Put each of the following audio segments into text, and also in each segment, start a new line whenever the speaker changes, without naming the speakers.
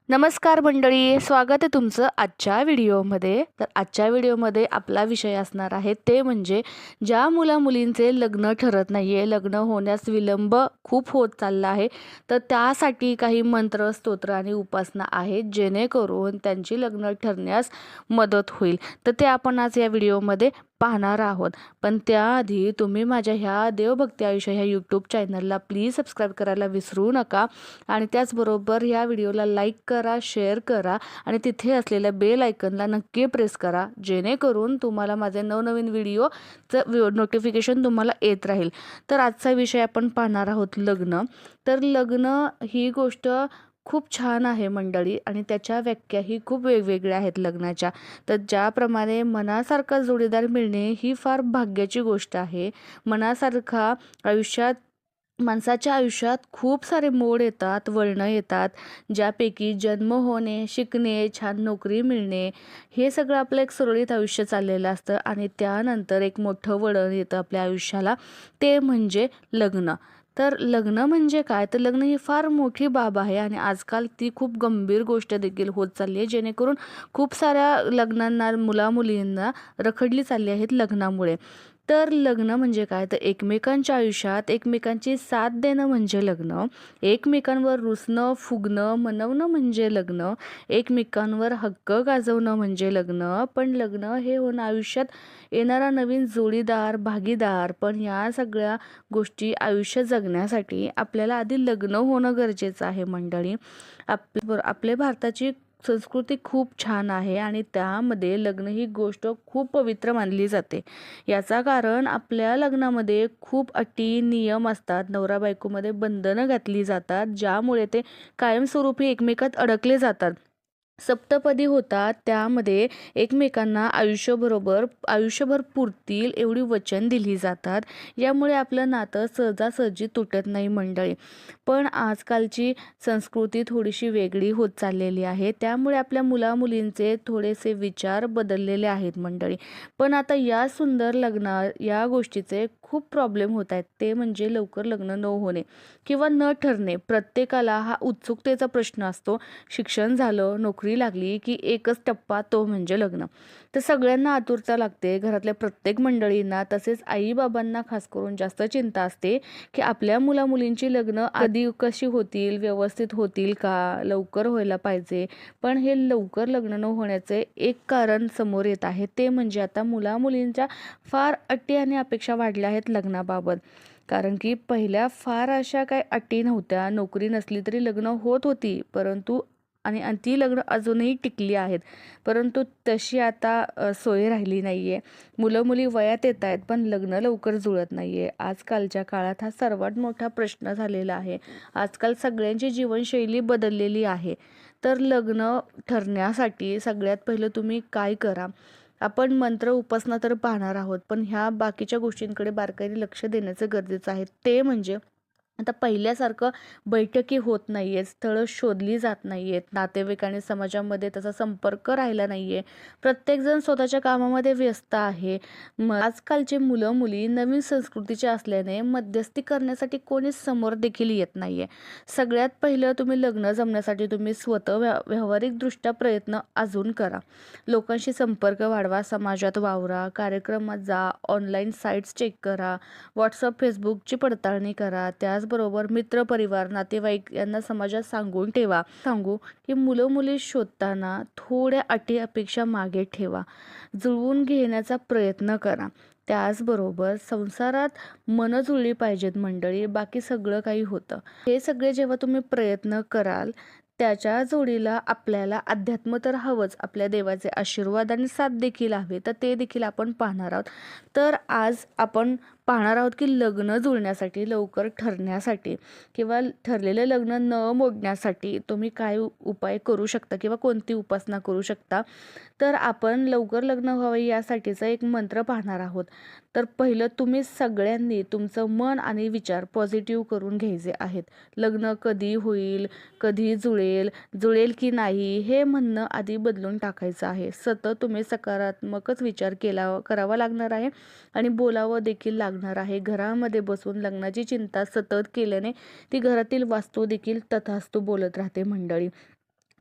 नमस्कार मंडळी, स्वागत आहे तुमचं आजच्या व्हिडिओमध्ये. तर आजच्या व्हिडिओमध्ये आपला विषय असणार आहे ते म्हणजे ज्या मुलींचे लग्न ठरत नाही आहे, लग्न होण्यास विलंब खूप होत चालला आहे, तर त्यासाठी काही मंत्र, स्तोत्र आणि उपासना आहेत जेणेकरून त्यांची लग्न ठरण्यास मदत होईल. तर ते आपण आज या व्हिडिओमध्ये पाहणार आहोत. पण त्याआधी तुम्ही माझ्या ह्या देवभक्ती आयुष्य ह्या यूट्यूब चॅनलला प्लीज सबस्क्राईब करायला विसरू नका आणि त्याचबरोबर ह्या व्हिडिओला लाईक करा, शेअर करा आणि तिथे असलेल्या बेल आयकनला नक्की प्रेस करा जेणेकरून तुम्हाला माझे नवनवीन व्हिडिओचं नोटिफिकेशन तुम्हाला येत राहील. तर आजचा विषय आपण पाहणार आहोत लग्न. तर लग्न ही गोष्ट खूप छान आहे मंडळी आणि त्याच्या व्याख्याही खूप वेगवेगळ्या आहेत लग्नाच्या. तर ज्याप्रमाणे मनासारखा जोडीदार मिळणे ही फार भाग्याची गोष्ट आहे. मनासारखा आयुष्यात माणसाच्या आयुष्यात खूप सारे मोड येतात, वळणं येतात, ज्यापैकी जन्म होणे, शिकणे, छान नोकरी मिळणे, हे सगळं आपलं एक सुरळीत आयुष्य चाललेलं असतं आणि त्यानंतर एक मोठं वळण येतं आपल्या आयुष्याला, ते म्हणजे लग्न. तर लग्न म्हणजे काय? तर लग्न ही फार मोठी बाब आहे आणि आजकाल ती खूप गंभीर गोष्ट देखील होत चालली आहे, जेणेकरून खूप साऱ्या लग्नांना, मुलींना रखडली चालली आहेत लग्नामुळे. तर लग्न म्हणजे काय? तर एकमेकांच्या आयुष्यात एकमेकांची साथ देणं म्हणजे लग्न. एकमेकांवर रुसणं, फुगणं, मनवणं म्हणजे लग्न. एकमेकांवर हक्क गाजवणं म्हणजे लग्न. पण लग्न हे होणं आयुष्यात येणारा नवीन जोडीदार, भागीदार. पण या सगळ्या गोष्टी आयुष्य जगण्यासाठी आपल्याला आधी लग्न होणं गरजेचं आहे मंडळी. आपले भारताची संस्कृती खूप छान आहे आणि त्यामध्ये लग्न ही गोष्ट खूप पवित्र मानली जाते. याचा कारण आपल्या लग्नामध्ये खूप अटी, नियम असतात. नवरा बायकोमध्ये बंधनं घातली जातात, ज्यामुळे ते कायमस्वरूपी एकमेकात अडकले जातात. सप्तपदी होतात, त्यामध्ये एकमेकांना आयुष्यभर पुरतील एवढी वचन दिली जातात. यामुळे आपलं नातं सहजासहजी तुटत नाही मंडळी. पण आजकालची संस्कृती थोडीशी वेगळी होत चाललेली आहे, त्यामुळे आपल्या मुलींचे थोडेसे विचार बदललेले आहेत मंडळी. पण आता या सुंदर या गोष्टीचे खूप प्रॉब्लेम होत आहेत, ते म्हणजे लवकर लग्न न होणे किंवा न ठरणे. प्रत्येकाला हा उत्सुकतेचा प्रश्न असतो. शिक्षण झालं, नोकरी लागली की एकच टप्पा, तो म्हणजे लग्न. तर सगळ्यांना आतुरता लागते, घरातल्या प्रत्येक मंडळींना, तसेच आईबाबांना खास करून जास्त चिंता असते की आपल्या मुलींची लग्न आधी कशी होतील, व्यवस्थित होतील का, लवकर व्हायला पाहिजे. पण हे लवकर लग्न न होण्याचे एक कारण समोर येत आहे, ते म्हणजे आता मुलींच्या फार अटी आणि अपेक्षा वाढल्या आहेत लग्नाबाबत. कारण की पहिल्या फार अशा काही अटी नव्हत्या, नोकरी नसली तरी लग्न होत होती, परंतु आणि ती लग्न अजूनही टिकली आहेत. परंतु तशी आता सोय राहिली नाही आहे. मुली वयात येत आहेत, पण लग्न लवकर जुळत नाही आहे. आजकालच्या काळात हा सर्वात मोठा प्रश्न झालेला आहे. आजकाल सगळ्यांची जीवनशैली बदललेली आहे. तर लग्न ठरण्यासाठी सगळ्यात पहिलं तुम्ही काय करा? आपण मंत्र, उपासना तर पाहणार आहोत, पण ह्या बाकीच्या गोष्टींकडे बारकाईने लक्ष देण्याचं गरजेचं आहे. ते म्हणजे आता पहिल्यासारखं बैठकी होत नाही आहेत, स्थळं शोधली जात नाही आहेत, नातेवाईक आणि समाजामध्ये तसा संपर्क राहिला नाही आहे. प्रत्येकजण स्वतःच्या कामामध्ये व्यस्त आहे. आजकालचे मुली नवीन संस्कृतीचे असल्याने मध्यस्थी करण्यासाठी कोणी समोर देखील येत नाही आहे. सगळ्यात पहिलं तुम्ही लग्न जमण्यासाठी तुम्ही स्वतः व्यावहारिकदृष्ट्या प्रयत्न अजून करा. लोकांशी संपर्क वाढवा, समाजात वावरा, कार्यक्रमात जा, ऑनलाईन साईट्स चेक करा, व्हॉट्सअप, फेसबुकची पडताळणी करा. त्याचबरोबर मित्र, परिवार, नातेवाईक यांना समाजात सांगून ठेवा. की मुली शोधताना थोड्या अटी अपेक्षा मागे ठेवा. जुळवून घेण्याचा प्रयत्न करा. त्याचबरोबर संसारात मनं जुळली पाहिजेत मंडळी, बाकी सगळं काही होतं. हे सगळे जेव्हा तुम्ही प्रयत्न कराल, त्याच्या जोडीला आपल्याला अध्यात्म तर हवंच, आपल्या देवाचे आशीर्वाद आणि साथ देखील हवे, तर ते देखील आपण पाहणार आहोत. तर आज आपण पाहणार आहोत की लग्न जुळण्यासाठी, लवकर ठरण्यासाठी किंवा ठरलेलं लग्न न मोडण्यासाठी तुम्ही काय उपाय करू शकता किंवा कोणती उपासना करू शकता. तर आपण लवकर लग्न व्हावे यासाठीचा एक मंत्र पाहणार आहोत. तर पहिलं तुम्ही सगळ्यांनी तुमचं मन आणि विचार पॉझिटिव्ह करून घ्यायचे आहेत. लग्न कधी होईल, कधी जुळेल की नाही, हे म्हणणं आधी बदलून टाकायचं आहे. सतत तुम्ही सकारात्मकच विचार करावा लागणार आहे आणि बोलावं देखील लागणार आहे. घरामध्ये बसून लग्नाची चिंता सतत केल्याने ती घरातील वास्तू देखील तथास्तु बोलत राहते मंडळी.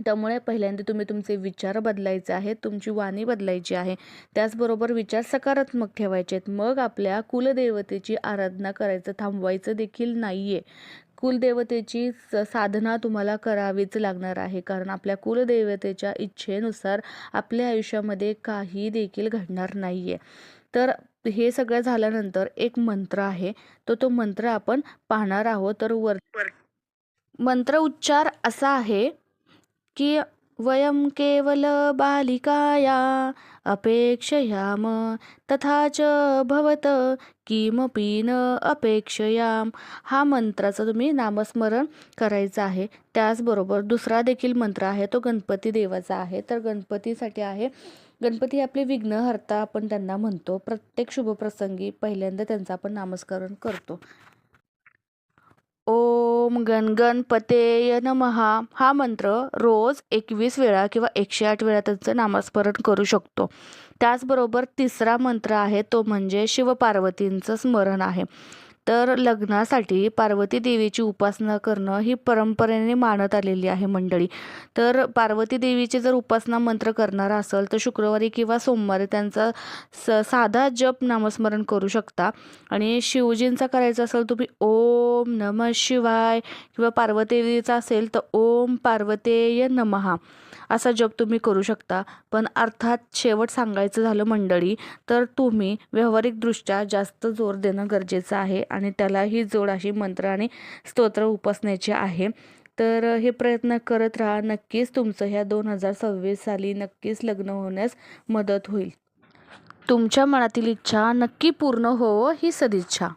त्यामुळे पहिल्यांदा तुम्ही तुमचे विचार बदलायचे आहेत, तुमची वाणी बदलायची आहे. त्याचबरोबर विचार सकारात्मक ठेवायचे आहेत. मग आपल्या कुलदेवतेची आराधना करायचं थांबवायचं देखील नाही आहे. कुलदेवतेची साधना तुम्हाला करावीच लागणार आहे. कारण आपल्या कुलदेवतेच्या इच्छेनुसार आपल्या आयुष्यामध्ये काही देखील घडणार नाही आहे. तर हे सगळं झाल्यानंतर एक मंत्र आहे. तो मंत्र आपण पाहणार आहोत. तर मंत्र उच्चार असा आहे की वयं केवल बालिकाया अपेक्षयाम तथा च भवत किमपि न अपेक्षयाम. हा मंत्राचं तुम्ही नामस्मरण करायचं आहे. त्याचबरोबर दुसरा देखील मंत्र आहे, तो गणपती देवाचा आहे. तर गणपतीसाठी आहे, गणपती आपले विघ्नहर्ता आपण त्यांना म्हणतो. प्रत्येक शुभप्रसंगी पहिल्यांदा त्यांचं आपण नामस्मरण करतो. ओम गणपतेय नमः हा मंत्र रोज 21 वेळा किंवा 108 वेळा त्यांचं नामस्मरण करू शकतो. त्याचबरोबर तिसरा मंत्र आहे, तो म्हणजे शिवपार्वतींचं स्मरण आहे. तर लग्नासाठी पार्वती देवीची उपासना करणं ही परंपरेने मानत आलेली आहे मंडळी. तर पार्वती देवीची जर उपासना मंत्र करणार असेल तर शुक्रवारी किंवा सोमवारी त्यांचा साधा जप नामस्मरण करू शकता. आणि शिवजींचा करायचा असेल तुम्ही ओम नमः शिवाय, किंवा पार्वती देवीचा असेल तर ओम पार्वतेय नमः असा जप तुम्ही करू शकता. पण अर्थात शेवट सांगायचं झालं मंडळी, तर तुम्ही व्यावहारिकदृष्ट्या जास्त जोर देणं गरजेचं आहे आणि त्यालाही जोड अशी मंत्र आणि स्तोत्र उपासण्याची आहे. तर हे प्रयत्न करत राहा. नक्कीच तुमचं ह्या 2026 साली नक्कीच लग्न होण्यास मदत होईल. तुमच्या मनातील इच्छा नक्की पूर्ण होवो ही सदिच्छा.